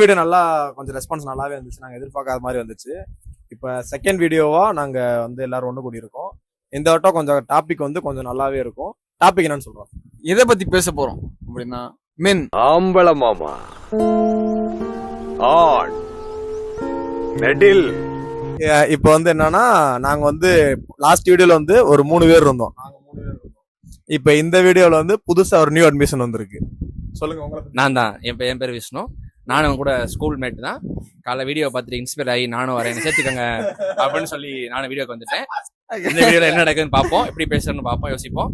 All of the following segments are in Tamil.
வீடியோ நல்லா கொஞ்சம் ரெஸ்பான்ஸ் நல்லாவே இருந்துச்சு, நாங்க எதிர்பார்க்காத மாதிரி வந்துச்சு. இப்ப செகண்ட் வீடியோவா நாங்க வந்து எல்லாரும் ஒண்ணு கூடி இருக்கோம். இந்த வட்டம் கொஞ்சம் டாபிக் வந்து கொஞ்சம் நல்லாவே இருக்கும். டாபிக் என்னன்னு சொல்றோம், எதை பத்தி பேச போறோம் அப்படின்னா மென் ஆம்பள மாமா ஆண் நெடில். இப்ப வந்து என்னன்னா, நாங்க வந்து லாஸ்ட் வீடியோல வந்து ஒரு 3 பேர் இருந்தோம். இப்ப இந்த வீடியோல வந்து புதுசா ஒரு நியூ அட்மிஷன் வந்திருக்கு. சொல்லுங்க உங்களை. நான் தான், என் பேர் விஷ்ணு. நானும் கூட ஸ்கூல் மேட் தான். காலைல வீடியோ பார்த்துட்டு இன்ஸ்பயர் ஆகி நானும் வரேன், சேர்த்துக்கங்க அப்படின்னு சொல்லி நானும் வீடியோக்கு வந்துட்டேன். இந்த வீடியோல என்ன நடக்குதுன்னு பார்ப்போம், எப்படி பேசுறேன்னு பார்ப்போம், யோசிப்போம்.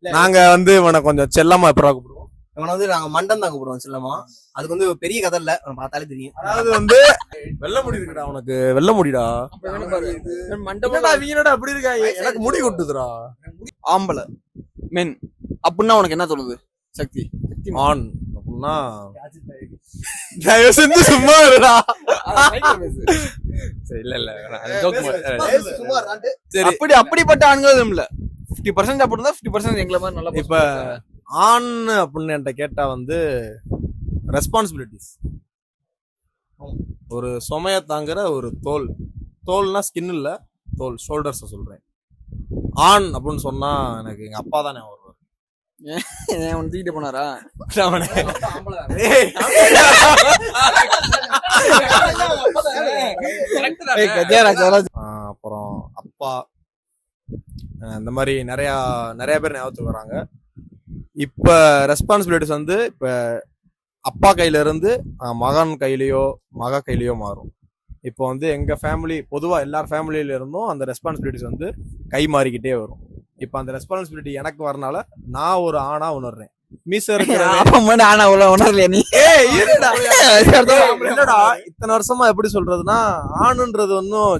நாங்க வந்து இவனை கொஞ்சம் செல்லமா எப்படா கூப்பிடுவோம். இவனை வந்து நாங்க மண்டன் தான் கூப்பிடுவோம் செல்லமா. அதுக்கு வந்து பெரிய கதை இல்ல, பார்த்தாலே தெரியும். அதாவது வந்து வெள்ள முடி இருக்குடா உனக்கு, வெள்ள முடிடா. வீணடா அப்படி இருக்கா, எனக்கு முடி கொட்டுதுடா. ஆம்பளை மென் அப்படின்னா உனக்கு என்ன தோணுது? சக்தி ஆண் அப்படின்னா தயவு செஞ்சு சும்மா இருடா. இல்ல சரி, அப்படிப்பட்ட ஆண்கள் இல்ல. 50% அப்படி இருந்தா 50% எங்களை மாதிரி நல்லா. இப்ப ஆண் அப்படின்னு என்கிட்ட கேட்டா வந்து ரெஸ்பான்சிபிலிட்டிஸ், ஒரு சுமைய தாங்குற ஒரு தோல்னா ஸ்கின் இல்ல, தோல், ஷோல்டர்ஸ் சொல்றேன். ஆண் அப்படின்னு சொன்னா எனக்கு எங்க அப்பா தானே வருவார். தூக்கிட்டு போனாரா? அப்புறம் அப்பா, இந்த மாதிரி நிறைய பேர் ஞாபகத்துக்கு வராங்க. இப்ப ரெஸ்பான்சிபிலிட்டிஸ் வந்து இப்ப அப்பா கையில இருந்து மகன் கையிலயோ மக கையிலயோ மாறும். இப்போ வந்து எங்க ஃபேமிலி, பொதுவா எல்லார் ஃபேமிலியில இருந்தும் அந்த ரெஸ்பான்சிபிலிட்டிஸ் வந்து கை மாறிக்கிட்டே வரும். இப்ப அந்த ரெஸ்பான்சிபிலிட்டி எனக்கு வரனால நான் ஒரு ஆணா உணர்றேன். இத்தனை வருஷமா எப்படி சொல்றதுன்னா, ஆணுன்றது ஒன்னும்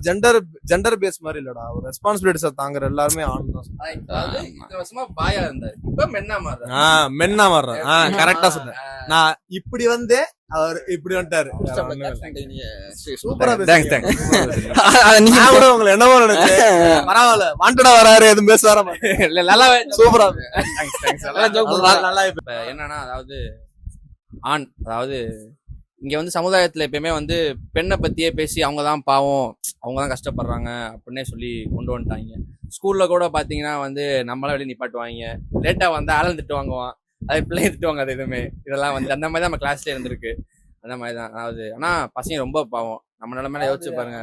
ஜெண்டர் பேஸ் மாதிரி இல்லடா. ஒரு ரெஸ்பான்சிபிலிட்டிஸ் தாங்குற எல்லாருமே ஆண் தான். மென்னா மாறுறேன். கரெக்டா சொன்னேன். நான் இப்படி வந்து அவர் இப்படி வந்துட்டாரு. சூப்பரா உங்களை என்னவோ நினைச்சு பரவாயில்ல, வாண்டடா வராரு, எதுவும் பேச வர நல்லா சூப்பரா என்னன்னா, அதாவது ஆண், அதாவது இங்க வந்து சமுதாயத்துல எப்பயுமே வந்து பெண்ணை பத்தியே பேசி அவங்கதான் பாவம், அவங்கதான் கஷ்டப்படுறாங்க அப்படின்னே சொல்லி கொண்டு வந்துட்டாங்க. ஸ்கூல்ல கூட பாத்தீங்கன்னா வந்து நம்மளாம் வெளியே நிப்பாட்டுவாங்க, லேட்டா வந்தா ஆளம் திட்டு வாங்குவான், அது பிள்ளைங்க திட்டுவாங்க. அது எதுவுமே இதெல்லாம் வந்து அந்த மாதிரி தான் நம்ம கிளாஸ்ல இருந்திருக்கு. அந்த மாதிரிதான். அதாவது ஆனா பசங்க ரொம்ப பாவம், நம்ம நிலைமையில யோசிச்சு பாருங்க.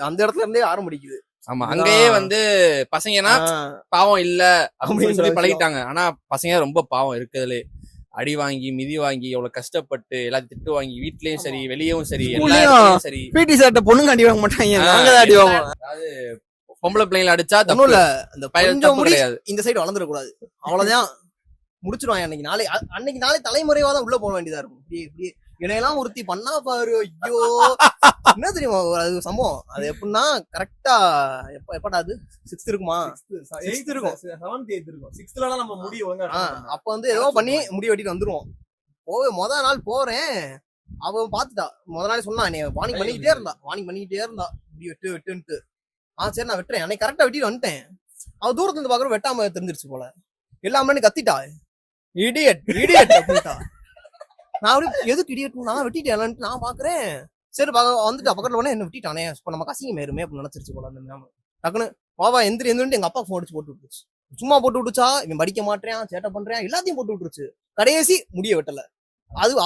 அந்த இடத்துல இருந்தே ஆரம்பிக்குது. ஆமா, அங்கேயே வந்து பசங்கன்னா பாவம் இல்ல அப்படின்னு சொல்லி பழகிட்டாங்க. ஆனா பசங்க ரொம்ப பாவம் இருக்குதுல. அடி வாங்கி மிதி வாங்கி எவ்வளவு கஷ்டப்பட்டு எல்லாத்தையும் திட்டு வாங்கி, வீட்லயும் சரி வெளியவும் சரி எல்லாரும் சரி. பிடி சார்ட்ட பொண்ணுங்க அடி வாங்க மாட்டாங்க, அடி வாங்குவாங்க. அதாவது பொம்பளை பிள்ளைங்களை அடிச்சா தப்பு இல்ல, அந்த பையன் கிடையாது. இந்த சைடு வளர்ந்துட கூடாது, அவ்வளவுதான் முடிச்சிருவாங்க. அன்னைக்கு நாளை தலைமுறைவாதான் உள்ள போக வேண்டியதா இருக்கும். இப்படி என்னையெல்லாம் ஒருத்தி பண்ணா பாரு, ஐயோ என்ன தெரியுமா அது சம்பவம். அது எப்படின்னா கரெக்டா எப்படா அது 6th இருக்குமா, 8th இருக்கும், 7th 8th இருக்கும். 6th நம்ம முடி அப்ப வந்து ஏதோ பண்ணி முடி வெட்டிட்டு வந்துருவோம். முதல் நாள் போறேன், அவ பாத்துட்டா. முதல் நாள் சொன்னா நீ வார்னிங் பண்ணிக்கிட்டே இருந்தா முடி வெட்டுன்ட்டு. சரி நான் வெட்டுறேன். அன்னைக்கு கரெக்டா வெட்டிட்டு வந்துட்டேன். அவ தூரத்துல இருந்து பாக்குற வெட்டாம தெரிஞ்சிருச்சு போல. எல்லாமே கத்திட்டா, இடியட் அப்படின்ட்டா. நான் அப்படி எதுக்கு இடியட், நான் வெட்டிட்டேன் நான் பாக்குறேன். சரி வந்துட்டா பக்கத்துல உடனே என்ன வெட்டிட்டானே, இப்ப நம்ம கசிங்க மேருமே அப்படின்னு நினைச்சிருச்சு போல. அந்த மேம் டக்குன்னு வாவா எந்திரிட்டு எங்க அப்பா போன் அடிச்சு போட்டு விட்டுருச்சு. சும்மா போட்டு விட்டுச்சா, இவன் படிக்க மாட்டேன் சேட்டை பண்றேன் எல்லாத்தையும் போட்டு விட்டுருச்சு. கடைசி முடிய வெட்டல.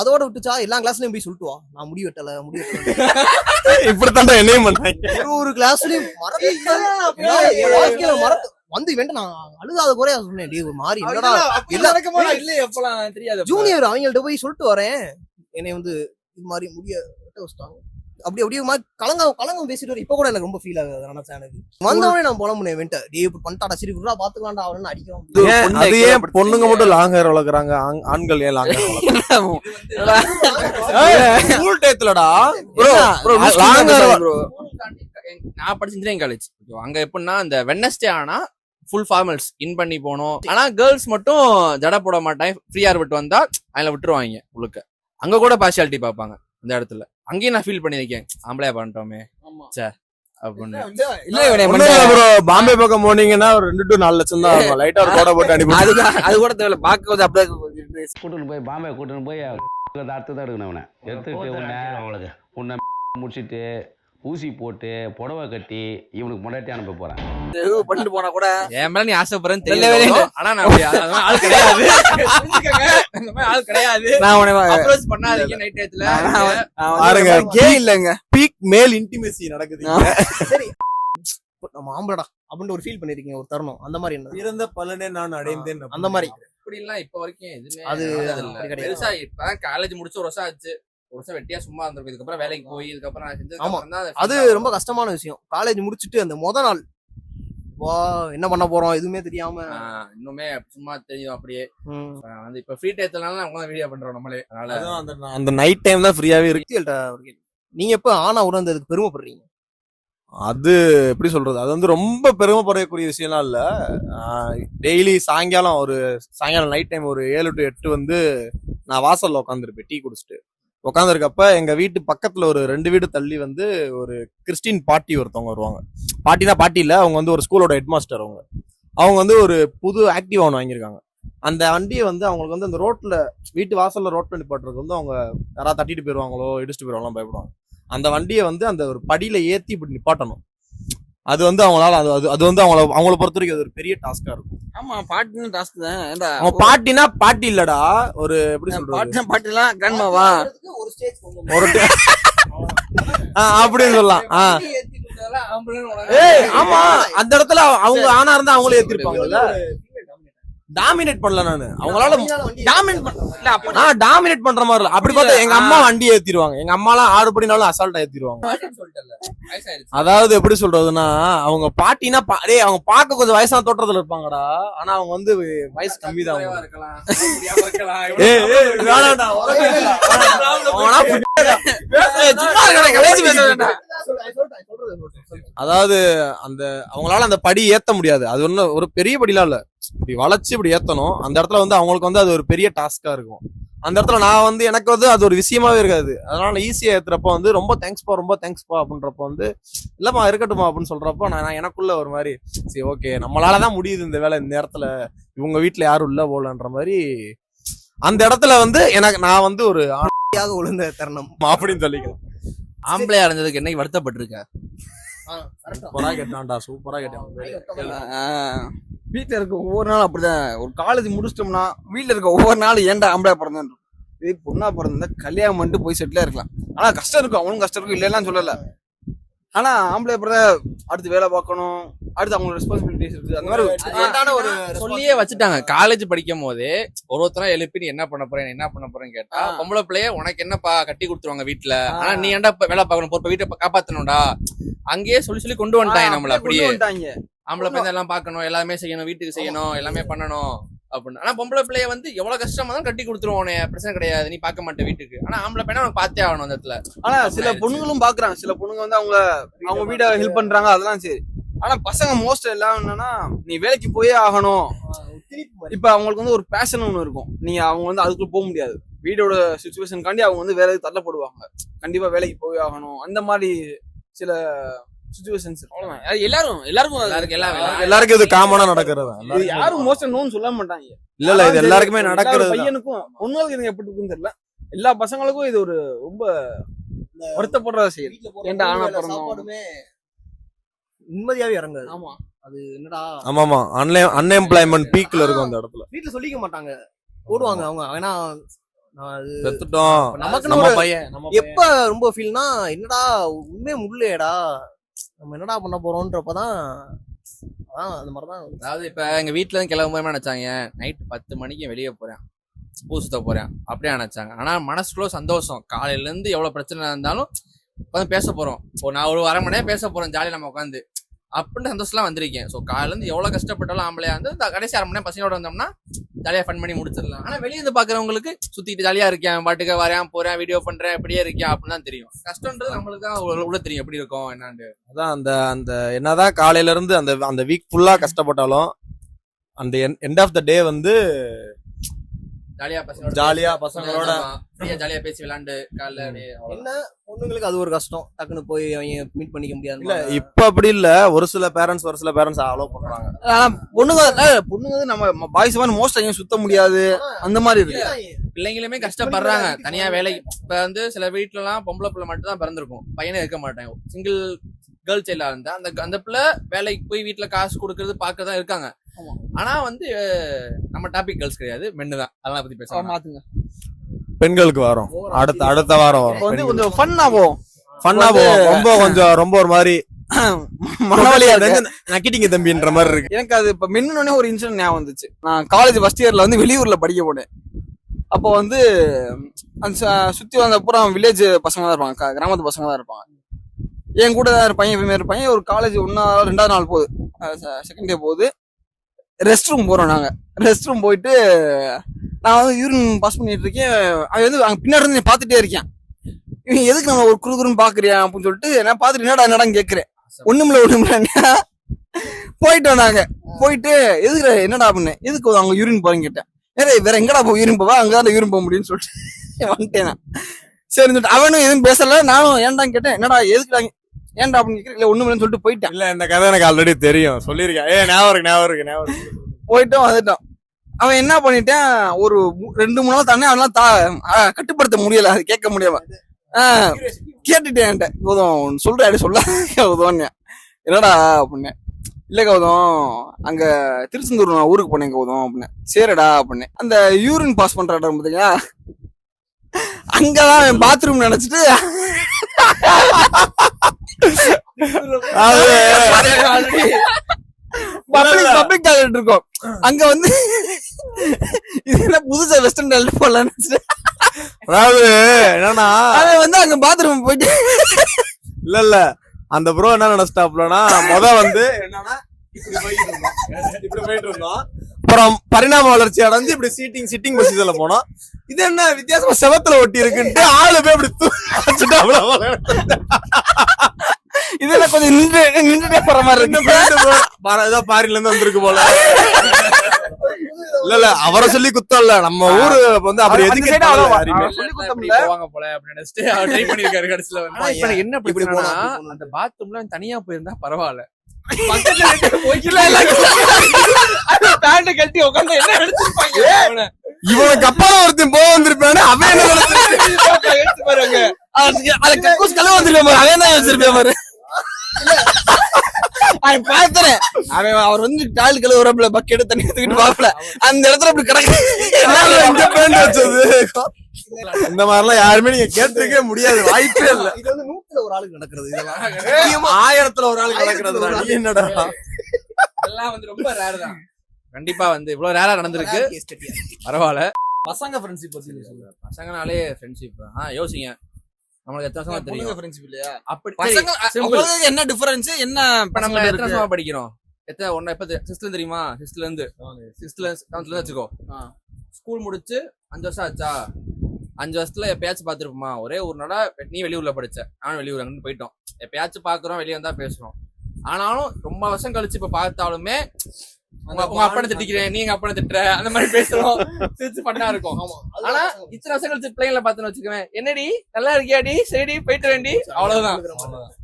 அதோட விட்டுச்சா, எல்லா கிளாஸ்லயும் போய் சொல்லிட்டு வா நான் முடி வெட்டல இப்படித்தான் என்னையும் பண்ணாங்க. ஒரு கிளாஸ்லயும் வந்து இவன்ட்டு நான் அழுதாத குறையா சொன்னேன். ஒரு மாதிரி ஜூனியர் அவங்கள்ட்ட போய் சொல்லிட்டு வரேன், என்னை வந்து இது மாதிரி முடிய வெட்ட வச்சுட்டாங்க. அப்படி கலங்கம் பேசிட்டு வர. இப்ப கூட எனக்கு ரொம்ப ஃபீல் ஆகுது நினைச்சா. எனக்கு வந்தவனே நான் போல முடியும் வெண்ட டே இப்படி பண்ணிட்டாடா, சரி விடா பாத்துக்கலாம்டா அவனு அடிக்கிறோம். அது ஏன் பொண்ணுங்க மட்டும் லாங் ஹேர் வளர்க்குறாங்க, ஆண்கள் ஏன் லாங் ஹேர்? ஸ்கூல் டேத்லடா ப்ரோ, நான் படிச்ச இன்ஜினியரிங் காலேஜ். அங்க எப்படின்னா இந்த வெட்னஸ்டே ஆனா ஃபுல் ஃபார்மல்ஸ் இன் பண்ணி போனோம். ஆனா கேர்ள்ஸ் மட்டும் ஜட போட மாட்டாங்க, ஃப்ரீயா விட்டு வந்தா அதுல விட்டுருவாங்க உள்ளுக்க. அங்க கூட பார்ஷியாலிட்டி பார்ப்பாங்க அந்த இடத்துல. அங்கேயும் நான் ஃபீல் பண்ணிருக்கேன், ஆம்பளையா பண்ணிட்டோமே சார் அப்படின்னு. பாம்பே பக்கம் போனீங்கன்னா ஒரு 2 to 4 லட்சம் தான் லைட்டா ஒரு கோடை போட்டு அனுப்பி. அது கூட தேவையில்ல, பாக்க அப்படியே கூட்டின்னு போய் பாம்பே கூட்டின்னு போய் அறுத்து தான் எடுக்கணும் அவனை எடுத்துட்டு உன்னை உன்னை முடிச்சுட்டு ஊசி போட்டு புடவை கட்டி இவனுக்கு முன்னாடி அனுப்ப போறேன். பண்ணிட்டு போனா கூட என் மேல நீ ஆசைப்படுறேன்னு இல்லவே தெரியல இல்லை. ஆனா நான் அதெல்லாம் ஆள் கிடையாது. புரிஞ்சுக்கங்க, இந்த மாதிரி ஆள் கிடையாது. நான் உன்னை அப்ரோச் பண்ணாதீங்க நைட் டயத்துல. பாருங்க, கே இல்லங்க. பீக் மேல் இன்டிமேசி நடக்குது இங்க. சரி நம்ம ஆம்பளடா அப்படின்னு ஒரு ஃபீல் பண்ணிருக்கீங்க ஒரு தருணம், அந்த மாதிரி என்ன பிறந்த பலனே நான் அடைந்தேன் அந்த மாதிரி இப்படி எல்லாம் இப்ப வரைக்கும் எதுவுமே அது நடந்ததில்ல. அப்படி கிடையாது. பெருசா இப்பதான் காலேஜ் முடிச்சு ஒரு வருஷம் ஆச்சு. ஒரு வருஷம் வெட்டியா சும்மா இருந்திருக்கும். இதுக்கப்புறம் வேலைக்கு போய் இதுக்கப்புறம் நான் செஞ்சதுக்கு ஆமா. அப்புறம் தான் அது ரொம்ப கஷ்டமான விஷயம். காலேஜ் முடிச்சுட்டு அந்த நாள் வா என்ன பண்ண போறோம் எதுவுமே தெரியாம இன்னுமே சும்மா தெரியும் அப்படியே. ம். வந்து இப்ப ஃப்ரீ டயத்துலனால நம்ம தான் வீடியோ பண்றோம் நம்மளே. அதனால அதுவும் அந்த நைட் டைம் தான் ஃப்ரீயாவே இருக்கு. வித்தியல்ட்ட ஒரு கேள்வி. நீங்க எப்ப ஆனா உணர்ந்ததுக்கு பெருமைப்படுறீங்க? அது எப்படி சொல்றது, அது வந்து ரொம்ப பெருமைப்படக்கூடிய விஷயம்லாம் இல்ல. டெய்லி சாயங்காலம் நைட் டைம் ஒரு 7 to 8 வந்து நான் வாசல்ல உட்காந்துருப்பேன் டீ குடிச்சிட்டு. உட்காந்துருக்கப்ப எங்க வீட்டு பக்கத்துல ஒரு 2 வீடு தள்ளி வந்து ஒரு கிறிஸ்டின் பாட்டி ஒருத்தவங்க வருவாங்க. பாட்டி இல்ல, அவங்க வந்து ஒரு ஸ்கூலோட ஹெட் மாஸ்டர். அவங்க வந்து ஒரு புது ஆக்டிவா ஒன்று வாங்கியிருக்காங்க. அந்த வண்டியை வந்து அவங்களுக்கு வந்து அந்த ரோட்ல வீட்டு வாசல்ல ரோட்ல நிப்பாட்டுறது வந்து அவங்க யாராவது தட்டிட்டு போயிருவாங்களோ இடிச்சுட்டு போயிருவாங்களோ பயப்படுவாங்க. அந்த வண்டியை வந்து அந்த ஒரு படியில ஏத்தி இப்படி நிப்பாட்டணும். அது வந்து அவங்களால அது வந்து அவங்கள பொறுத்த வரைக்கும் அது ஒரு பெரிய டாஸ்கா இருக்கும். ஆமா, பாட்டின்னு டாஸ்க் தான். ஏன்டா அவங்க பாட்டினா பாட்டி இல்லடா, ஒரு எப்படி சொல்றது, பாட்டிலாம் கிராண்ட்மாவா ஒரு ஸ்டேஜ் கொண்டு ஒரு அப்படின்னு சொல்லலாம். ஆமா, அந்த இடத்துல அவங்க ஆனா இருந்தா அவங்களே ஏத்திருப்பாங்கல்ல. டாமினேட் பண்ணல நானு அவங்களால. டாமினேட் பண்ற மாதிரி இல்ல. அப்படி பார்த்தா எங்க அம்மா வண்டி ஏத்திடுவாங்க. எங்க அம்மா எல்லாம் 6 படினாலும் அசால்ட்டா ஏத்திடுவாங்க. அதாவது எப்படி சொல்றதுன்னா, அவங்க பாட்டினா அவங்க பார்க்க கொஞ்சம் வயசான தோற்றத்துல இருப்பாங்கடா. ஆனா அவங்க வந்து வயசு கம்மி தான். அதாவது அவங்களால அந்த படி ஏத்த முடியாது. அது ஒன்னும் ஒரு பெரிய படிலாம் இல்ல, இப்படி வளைச்சு இப்படி ஏத்தணும். அந்த இடத்துல வந்து அவங்களுக்கு வந்து அது ஒரு பெரிய டாஸ்கா இருக்கும். அந்த இடத்துல நான் வந்து எனக்கு வந்து அது ஒரு விஷயமாவே இருக்காது. அதனால ஈஸியா ஏத்துறப்ப வந்து ரொம்ப தேங்க்ஸ்பா அப்படின்றப்ப வந்து இல்லப்பா இருக்கட்டுமா அப்படின்னு சொல்றப்ப நான் எனக்குள்ள ஒரு மாதிரி சரி ஓகே நம்மளாலதான் முடியுது இந்த வேலை இந்த இடத்துல, இவங்க வீட்டுல யாரும் இல்ல போலன்ற மாதிரி அந்த இடத்துல வந்து நான் வந்து ஒரு ஆணையாக விழுந்த தருணம் அப்படின்னு சொல்லிக்கலாம். ஆம்பளையா இருந்ததுக்கு என்னைக்கு வருத்தப்பட்டிருக்க? சூப்பரா கேட்டான். வீட்டுல இருக்க ஒவ்வொரு நாளும் அப்படிதான். ஒரு காலேஜ் முடிச்சிட்டோம்னா வீட்டுல இருக்க ஒவ்வொரு நாளும் ஏன்டா ஆம்பளை பிறந்தேன், இதே பொண்ணா பிறந்தா கல்யாணம் பண்ணிட்டு போய் செட்டிலா இருக்கலாம். ஆனா கஷ்டம் இருக்கும், அவனும் கஷ்டம் இருக்கும், இல்லைன்னு சொல்லல. ஆனா ஆம்பளை பிறந்த அடுத்து வேலை பார்க்கணும், அடுத்து அவங்களோட ரெஸ்பான்சிபிலிட்டிஸ் இருக்கு. அந்த மாதிரி ஒரு சொல்லியே வச்சுட்டாங்க. காலேஜ் படிக்கும் போதே ஒருத்தரம் எழுப்பி நீ என்ன பண்ண போறேன்னு கேட்டா பொம்பளை பிள்ளைய உனக்கு என்னப்பா கட்டி கொடுத்துருவாங்க வீட்டுல. ஆனா நீ ஏன்டா வேலை பார்க்கணும், பொறுப்ப வீட்டை காப்பாத்தணும்டா. அங்கேயே சொல்லி கொண்டு வந்துட்டாங்க நம்மள. அப்படியே ஆம்பளை பையன் எல்லாம் பாக்கணும், எல்லாமே செய்யணும், வீட்டுக்கு செய்யணும், எல்லாமே பண்ணணும் அப்படின்னு. ஆனா பொம்பளை பிள்ளைய வந்து எவ்வளவு கஷ்டமா தான் கட்டி கொடுத்துருவோம், பிரச்சனை கிடையாது, நீ பார்க்க மாட்டே வீட்டுக்கு. ஆனா ஆம்பளை பையனா அவனுக்கு பார்த்தே ஆகணும் அந்த இடத்துல. ஆனா சில பொண்ணுங்களும் பாக்குறாங்க, சில பொண்ணுங்க வந்து அவங்க வீட ஹெல்ப் பண்றாங்க, அதெல்லாம் சரி. ஆனா பசங்க மோஸ்ட் எல்லாம் என்னன்னா நீ வேலைக்கு போயே ஆகணும். இப்ப அவங்களுக்கு வந்து ஒரு பேஷன் ஒண்ணு இருக்கும், நீங்க அவங்க வந்து அதுக்குள்ள போக முடியாது. வீடோட சுச்சுவேஷனுக்காண்டி அவங்க வந்து வேலைக்கு தள்ளப்படுவாங்க. கண்டிப்பா வேலைக்கு போய் ஆகணும், அந்த மாதிரி சில சிச்சுவேஷன்ஸ். அவ்வளவுதான். எல்லாருக்கும் இது காமனா நடக்கிறது. யாரும் மோஸ்ட் நோன்னு சொல்ல மாட்டாங்க. இல்ல இது எல்லாருக்குமே நடக்கிறது. பையனுக்கும் பொண்ணுங்களுக்கு இது எப்படி இருக்குன்னு தெரியல, எல்லா பசங்களுக்கும் இது ஒரு ரொம்ப வருத்தப்படுற செயல். ஏன்டா ஆனா சாப்பாடுமே நிம்மதியாவே இறங்காது. ஆமா, அது என்னடா. ஆமா அன்எம்ப்ளாய்மெண்ட் பீக்ல இருக்கும் அந்த இடத்துல. வீட்டுல சொல்லிக்க மாட்டாங்க, ஓடுவாங்க அவங்க. ஏன்னா நமக்கு நம்ம பையன் எப்ப ரொம்ப ஃபீல்னா என்னடா உண்மையே முள்ளேடா நம்ம என்னடா பண்ண போறோம்ன்றப்பதான் அந்த மாதிரிதான். அதாவது இப்ப எங்க வீட்டுல இருந்து கிளம்பும்போது நினைச்சாங்க நைட் 10 மணிக்கு வெளியே போறேன், பூ சுத்த போறேன் அப்படியே நினைச்சாங்க. ஆனா மனசுக்குள்ள சந்தோஷம், காலையில இருந்து எவ்வளவு பிரச்சனை இருந்தாலும் உட்காந்து பேச போறோம். நான் ஒரு 1/2 மணி நேரம் பேச போறேன் ஜாலியா நம்ம உட்காந்து அப்படின்னு சந்தோஷம்லாம் வந்திருக்கேன். ஸோ காலையில இருந்து எவ்வளவு கஷ்டப்பட்டாலும் ஆம்பளையா வந்து கடைசி 1/2 மணி நேரம் பசங்களோட வந்தோம்னா ஜாலியா ஃபன் பண்ணி முடிச்சிடலாம். ஆனா வெளியே இருந்து பாக்குறவங்களுக்கு சுத்திட்டு ஜாலியா இருக்கேன், பாட்டுக்கு வரேன் போறேன் வீடியோ பண்றேன் இப்படியே இருக்கேன் அப்படின்னு தான் தெரியும். கஷ்டம்ன்றது நம்மளுக்கு தான் உள்ள தெரியும் எப்படி இருக்கும் என்னான்னு. அதான் அந்த என்னதான் காலையில இருந்து அந்த வீக் ஃபுல்லா கஷ்டப்பட்டாலும் அந்த எண்ட் ஆஃப் த டே வந்து ஜாலியா பசங்களோட ஜாலியா பசங்களோட ஜாலியா பேசி விளையாண்டு காலைல அப்படியே என்ன பொண்ணுங்களுக்கு அது ஒரு கஷ்டம், டக்குன்னு போய் அவங்க மீட் பண்ணிக்க முடியாது. இல்ல இப்ப அப்படி இல்ல, ஒரு சில பேரண்ட்ஸ் அலோவ் பண்றாங்க. ஆனா பொண்ணுங்க நம்ம பாய்ஸ் மாதிரி மோஸ்ட் எங்கேயும் சுத்த முடியாது அந்த மாதிரி இருக்கு. பிள்ளைங்களுமே கஷ்டப்படுறாங்க தனியா வேலைக்கு. இப்ப வந்து சில வீட்டுல எல்லாம் பொம்பளை பிள்ளை மட்டும் தான் பிறந்திருக்கும், பையனே இருக்க மாட்டாங்க. சிங்கிள் கேர்ள் சைல்டா இருந்தா அந்த பிள்ளை வேலைக்கு போய் வீட்டுல காசு கொடுக்கறது பாக்கதான் இருக்காங்க. ஆனா வந்து நம்ம டாபிக் கேர்ள்ஸ் கிடையாது, மென்னு தான். அதெல்லாம் பத்தி பேசலாம். மாத்துங்க. பெண்களுக்கு வரும், அடுத்த வாரம் வரும். வந்து கொஞ்சம் ஃபன்னா போகும். ரொம்ப ஒரு மாதிரி மனவலியா இருக்கு. நக்கிட்டீங்க தம்பின்ற மாதிரி இருக்கு. எனக்கு அது இப்ப மென்னு ஒரு இன்சிடென்ட் ஞாபகம் வந்துச்சு. நான் காலேஜ் ஃபர்ஸ்ட் இயர்ல வந்து வெளியூர்ல படிக்க போனேன். அப்போ வந்து சுத்தி வந்த பூரா வில்லேஜ் பசங்க தான் இருப்பாங்க, கிராமத்து பசங்க தான் இருப்பாங்க. என் கூட இருப்பாங்க. ஒரு காலேஜ் 2வது நாள் போகுது, செகண்ட் டே போகுது. ரெஸ்ட் ரூம் போறோம். நாங்க ரெஸ்ட் ரூம் போயிட்டு நான் வந்து யூரின் பாஸ் பண்ணிட்டு இருக்கேன். அவன் வந்து அங்க பின்னாடி இருந்து பாத்துட்டே இருக்கேன். இவன் எதுக்கு நம்ம ஒரு குறுகுறுன்னு பாக்குறியா அப்படின்னு சொல்லிட்டு நான் பாத்துட்டு என்னடா கேக்குறேன். ஒண்ணுமில்ல போயிட்டோம். நாங்க போயிட்டு எதுக்கு என்னடா அப்படின்னு, எதுக்கு அவங்க யூரின் போறேன்னு கேட்டேன். வேற எங்கடா போய் யூரின் போவா, அங்கதான் யூரின் போக முடியும்னு சொல்லிட்டு வந்துட்டேன் நான். சரி சொல்லிட்டு அவனும் எதுவும் பேசல, நானும் ஏன்டான்னு கேட்டேன். என்னடா எதுக்குடா ஏன்டா அப்படின்னு கேட்கல, இல்ல ஒண்ணுமில்லன்னு சொல்லிட்டு போயிட்டேன். இல்ல இந்த கதை எனக்கு ஆல்ரெடி தெரியும், சொல்லிருக்கேன். ஞாபகம் இருக்கு. போயிட்டோம் வந்துட்டோம். அவன் என்ன பண்ணிட்டான், ஒரு 2-3 நாள் தானே அவனால கட்டுப்படுத்த முடியல, அது கேட்க முடியாம கேட்டுட்டேன். கௌதம் சொல்றாரு சொல்ல கௌதம் என்னடா அப்படின்னு. இல்ல கௌதம் அங்க திருச்செந்தூர் நான் ஊருக்கு போனேன் கௌதம் அப்படின்னு. சரிடா அப்படின்னு. அந்த யூரின் பாஸ் பண்ற இடம் பாத்தீங்களா, அங்கதான் பாத்ரூம் நினைச்சிட்டு பப்ளிக் டாய்லெட் இருக்கும். அங்க வந்து இது என்ன புதுசா வெஸ்டர்ன் டாய்லெட் போடலான்னு, அதாவது என்னன்னா அவன் வந்து அங்க பாத்ரூம் போயிட்டு இல்ல அந்த ப்ரோ என்ன நினைச்சிட்டாப்லன்னா, வந்து என்னன்னா இப்படி போயிட்டு இருந்தோம். அப்புறம் பரிணாம வளர்ச்சி அடைஞ்சு இப்படி சிட்டிங் பொசிஷன்ல போனோம். இது என்ன வித்தியாசமா செவத்துல ஒட்டி இருக்குன்ட்டு ஆளு போய் இப்படி இதெல்லாம் கொஞ்சம் நின்றுட்டே போற மாதிரி இருக்கு. ஏதோ பாரில இருந்து வந்திருக்கு போல. இல்ல அவரை சொல்லி குத்தம் இல்ல, நம்ம ஊரு வந்து அப்படி எதுக்கு போவாங்க போல அப்படின்னு ட்ரை பண்ணிருக்காரு. கடைசியில வந்து என்ன பிரச்சனைனா, அந்த பாத்ரூம்ல தனியா போயிருந்தா பரவாயில்ல, பேண்ட் கட்டி உட்காந்து என்ன எடுத்துருப்பாங்க. இவனுக்கு அப்பால ஒருத்தன் போக வந்திருப்பானு அவன் எடுத்து பாருங்க. அவன் தான் வச்சிருப்பேன் பாரு. பாத்துறேன் அவர் வந்து டாய்லெட் கழுவுறப்பல பக்கெட் தண்ணி எடுத்துக்கிட்டு பாக்கல, அந்த இடத்துல அப்படி கிடக்கு. இந்த மாதிரிலாம் யாருமே நீங்க கேட்டிருக்கவே முடியாது, வாய்ப்பே இல்ல. இது வந்து 100ல ஒரு ஆளுக்கு நடக்கிறது, இதெல்லாம் 1000ல ஒரு ஆளுக்கு நடக்கிறது. என்னடா இதெல்லாம் வந்து ரொம்ப ரேர் தான். கண்டிப்பா வந்து இவ்வளவு ரேரா நடந்திருக்கு, பரவாயில்ல. பசங்க ஃப்ரெண்ட்ஷிப் பத்தி சொல்லுங்க. பசங்கனாலே ஃப்ரெண்ட்ஷிப் யோசிங்க. நம்மளுக்கு எத்தனை வருஷமா தெரியும் ஃப்ரெண்ட்ஷிப் இல்லையா? அப்படி என்ன டிஃபரன்ஸ் என்ன? இப்ப நம்ம எத்தனை வருஷமா படிக்கிறோம், எத்தனை ஒன்னா இப்ப 6th தெரியுமா, 6th இருந்து 7th வச்சுக்கோ. ஸ்கூல் முடிச்சு 5 வருஷம் ஆச்சா, 5 வருஷத்துல எப்பயாச்சும் பாத்துருப்போமா. ஒரே ஒரு நாளா நீ வெளியூர்ல படிச்ச, நானும் வெளியூர் அங்கிருந்து போயிட்டோம். எப்பயாச்சும் பாக்குறோம், வெளியே வந்தா பேசுறோம். ஆனாலும் ரொம்ப வருஷம் கழிச்சு இப்ப பார்த்தாலுமே உங்க அப்பனை திட்டிக்கிறேன், நீங்க அப்பனை திட்டுற, அந்த மாதிரி பேசுறோம், சிரிச்சு பண்ணா இருக்கும். ஆனா இத்தனை வருஷம் கழிச்சு பிள்ளைங்களை பாத்துன்னு வச்சுக்குவேன், என்னடி நல்லா இருக்கியாடி, சரிடி போயிட்டு வேண்டி, அவ்வளவுதான்.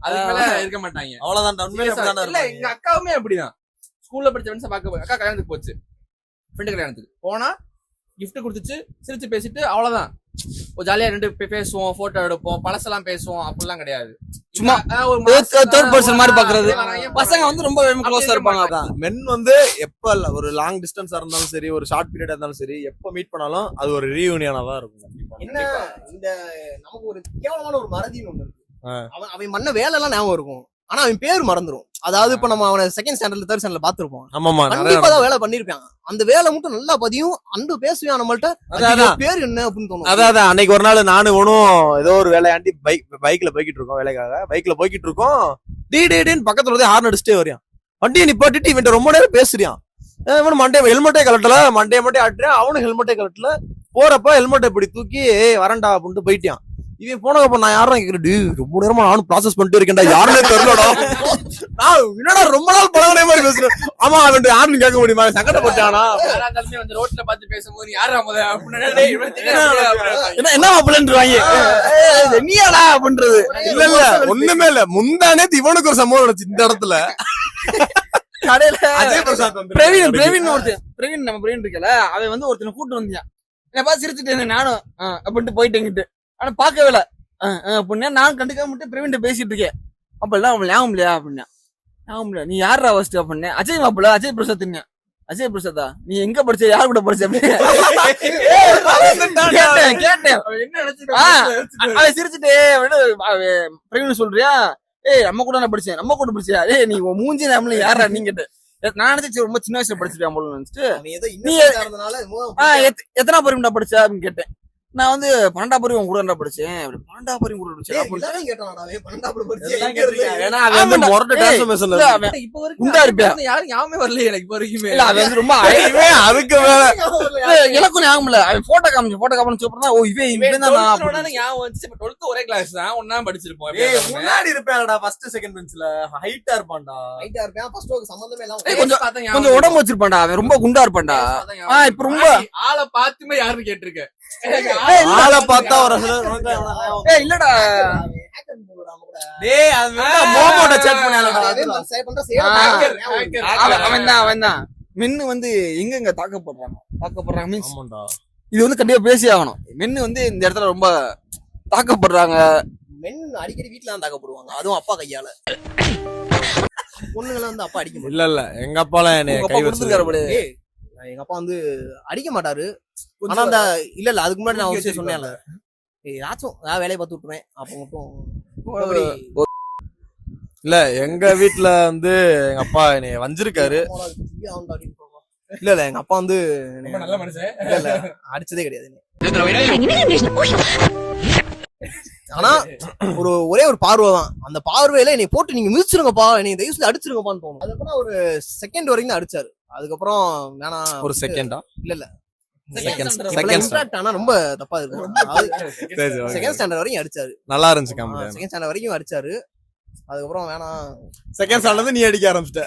அதுக்கு மேல இருக்க மாட்டாங்க, அவ்வளவுதான். இல்ல எங்க அக்காவுமே அப்படிதான். ஸ்கூல்ல படிச்ச ஃப்ரெண்ட்ஸை பார்க்க அக்கா கல்யாணத்துக்கு போச்சு, ஃப்ரெண்டு கல்யாணத்துக்கு போனா கிஃப்ட் கொடுத்துச்சு, சிரிச்சு பேசிட்டு அவ்வளவுதான். ஜாலியா 2 பேசுவோம், போட்டோ எடுப்போம், பழசெல்லாம் பேசுவோம், அப்படிலாம் கிடையாது. சும்மா தேர்ட் பர்சன் மாதிரி பாக்குறது. பசங்க வந்து ரொம்ப க்ளோஸா இருப்பாங்க. மென் வந்து எப்ப ஒரு லாங் டிஸ்டன்ஸா இருந்தாலும் சரி, ஒரு ஷார்ட் பீரியடா இருந்தாலும் சரி, எப்ப மீட் பண்ணாலும் அது ஒரு ரீயூனியனா தான் இருக்கும். என்ன இந்த நமக்கு ஒரு கேவலமான ஒரு மறதின்னு ஒண்ணு இருக்கு. அவன் பண்ண வேலை எல்லாம் ஞாபகம் இருக்கும், ஆனா அவன் பேர் மறந்துடும். அதாவது இப்ப நம்ம அவனை 2nd ஸ்டாண்டர்ட்ல 3rd ஸ்டாண்டர்ட்ல பாத்துருப்போம். கண்டிப்பா தான் வேலை பண்ணிருப்பான். அந்த வேலை மட்டும் நல்லா பதியும், அந்த பேசுவான் நம்மள்ட்ட, பேர் என்ன அப்படின்னு தோணும். அதான் அன்னைக்கு ஒரு நாள் நானும் ஒன்னும் ஏதோ ஒரு வேலையாண்டி பைக்ல போய்கிட்டு இருக்கோம், வேலைக்காக பைக்ல போய்கிட்டு இருக்கோம். டீன்னு பக்கத்துல வந்து ஹார்ன் அடிச்சுட்டே வரையான். வண்டியை நிப்பாட்டிட்டு இவன் ரொம்ப நேரம் பேசுறியான். ஹெல்மெட்டே கலட்டல, மண்டே ஆட்டுறேன். அவனும் ஹெல்மெட்டே கலட்டல. போறப்ப ஹெல்மெட்டை இப்படி தூக்கி வரண்டா அப்படின்ட்டு போயிட்டான். இவன் போனதுக்கு நான் யாரும் கேக்குறேன், ரொம்ப நேரமா நானும் ப்ராசஸ் பண்ணிட்டு இருக்கேன்டா, யாருமே தெரியலடா. நான் என்னடா ரொம்ப நாள் பழகுன மாதிரி பேசுறேன். ஆமா அவன் யாருன்னு கேட்க முடியுமா, சங்கடப்பட்டானா? யாரா இருந்தாலுமே வந்து ரோட்ல பார்த்து பேசும்போது யாரா முத அப்படின்னு டேய் இவன் தெரியாதா என்ன மாப்பிள்ளன்றாங்க, நீயாடா அப்படின்றது. இல்ல ஒண்ணுமே இல்ல, முந்தானே இவனுக்கு ஒரு சம்பவம் நடந்துச்சு இந்த இடத்துல. கடையில அஜய் பிரசாத் வந்து பிரவீன் ஒருத்தன், நம்ம பிரவீன் இருக்கல, அவன் வந்து ஒருத்தனை கூட்டு வந்தான். என்ன பார்த்து சிரிச்சுட்டு இருந்தேன் நானும் அப்படின்ட்டு போயிட்டேங்கிட்டு. ஆனா பாக்கவே இல்ல அப்படின்னா நான் கண்டுக்காம மட்டும் பிரவீன் பேசிட்டு இருக்கேன். அப்ப எல்லாம் அவன் ஞாபகம் இல்லையா அப்படின்னா, ஞாபகம் இல்ல, நீ யாரா ஃபர்ஸ்ட் அப்படின்னேன். அஜய் மாப்பிள்ள, அஜய் பிரசாத். அஜய் பிரசாதா, நீ எங்க படிச்ச, யார் கூட படிச்ச அப்படின்னு கேட்டேன். என்ன நினைச்சிட்டு அவன் சிரிச்சுட்டே பிரவீன் சொல்றியா, ஏய் நம்ம கூட நான் படிச்சேன், நம்ம கூட படிச்சியா, ஏய் நீ உன் மூஞ்சி நம்மள யாரா நீ கேட்ட. நான் நினைச்சு ரொம்ப சின்ன வயசுல படிச்சிருக்கேன் போல நினைச்சிட்டு, அவன் ஏதோ நீ இன்னொரு இருந்தனால எத்தனா பருவம்டா படிச்சா அப்படின்னு கேட்டேன். நான் வந்து 12ஆம் பருவம் கூட படிச்சேன். 12ஆம் பருவம் கூட படிச்சேன். ஏன்னா அவன் வந்து மொரட்டு டிரான்ஸ்ஃபர்மேஷன்ல இப்ப வரைக்கும் குண்டா இருப்பியா? யாரும் ஞாபகமே வரல எனக்கு இப்ப வரைக்குமே. இல்ல அவன் வந்து ரொம்ப அதுக்கு மேல எனக்கும் ஞாபகம் இல்ல. அவன் போட்டோ காமிச்சு சொல்றான், ஓ இவன் தான் நான். ஞாபகம் வந்துச்சு. இப்ப 12th ஒரே கிளாஸ் தான், ஒண்ணா படிச்சிருப்போம். முன்னாடி இருப்பாங்கடா, ஃபர்ஸ்ட் செகண்ட் பெஞ்ச்ல ஹைட்டா இருப்பான்டா. சம்பந்தமே இல்லாம கொஞ்சம் உடம்பு வச்சிருப்பான்டா, அவன் ரொம்ப குண்டா இருப்பான்டா. இப்ப ரொம்ப ஆளை பார்த்துமே யாருன்னு கேட்டிருக்கேன். ஆளை பார்த்தா ஒரு இல்லடா டேய் அது மோமோட சேட் பண்ணாலடா. அவன் தான் மென்னு வந்து எங்க தாக்கப்படுறாங்க மீன்ஸ் ஆமாண்டா. இது வந்து கண்டிப்பா பேசி ஆகணும். மென்னு வந்து இந்த இடத்துல ரொம்ப தாக்கப்படுறாங்க. மென் அடிக்கடி வீட்டுல தான் தாக்கப்படுவாங்க, அதுவும் அப்பா கையால. பொண்ணுங்களை வந்து அப்பா அடிக்க மாட்டாரு. இல்ல எங்க அப்பாலாம் என்னை உங்க கை அப்பா வச்சு கொடுத்துருக்காரு. ஏய், எங்க அப்பா வந்து அடிக்க மாட்டாரு. ஆனா அந்த இல்ல அதுக்கு முன்னாடி நான் ஒரு விஷயம் சொன்னேன்ல, ஏதாச்சும் நான் வேலையை பார்த்து விட்டுருவேன். அப்ப மட்டும் மத்தபடி இல்ல எங்க வீட்ல வந்து எங்க அப்பா என்னை வஞ்சிருக்காரு. இல்ல எங்க அப்பா வந்து நல்ல மனுஷன். இல்ல அடிச்சதே கிடையாது. ஆனா ஒரே ஒரு பார்வை தான், அந்த பார்வையில என்னை போட்டு நீங்க மிதிச்சிருங்கப்பா, என்னை தயவு செஞ்சு அடிச்சிருங்கப்பான்னு தோணும். அதுக்கப்புறம் ஒரு செகண்ட் வரைக்கும் தான் அடிச்சாரு. அதுக்கப்புறம் வேணா ஒரு செகண்டா இல்ல செகண்ட் இன்ட்ராக்ட் ஆனா ரொம்ப தப்பா இருக்கும். செகண்ட் ஸ்டாண்டர்ட் வரைக்கும் அடிச்சாரு. நல்லா இருந்துச்சு காமெடி. செகண்ட் ஸ்டாண்டர்ட் வரைக்கும் அடிச்சாரு. அதுக்கப்புறம் வேணா செகண்ட் ஸ்டாண்டர்ட்ல நீ அடிக்க ஆரம்பிச்சிட்ட.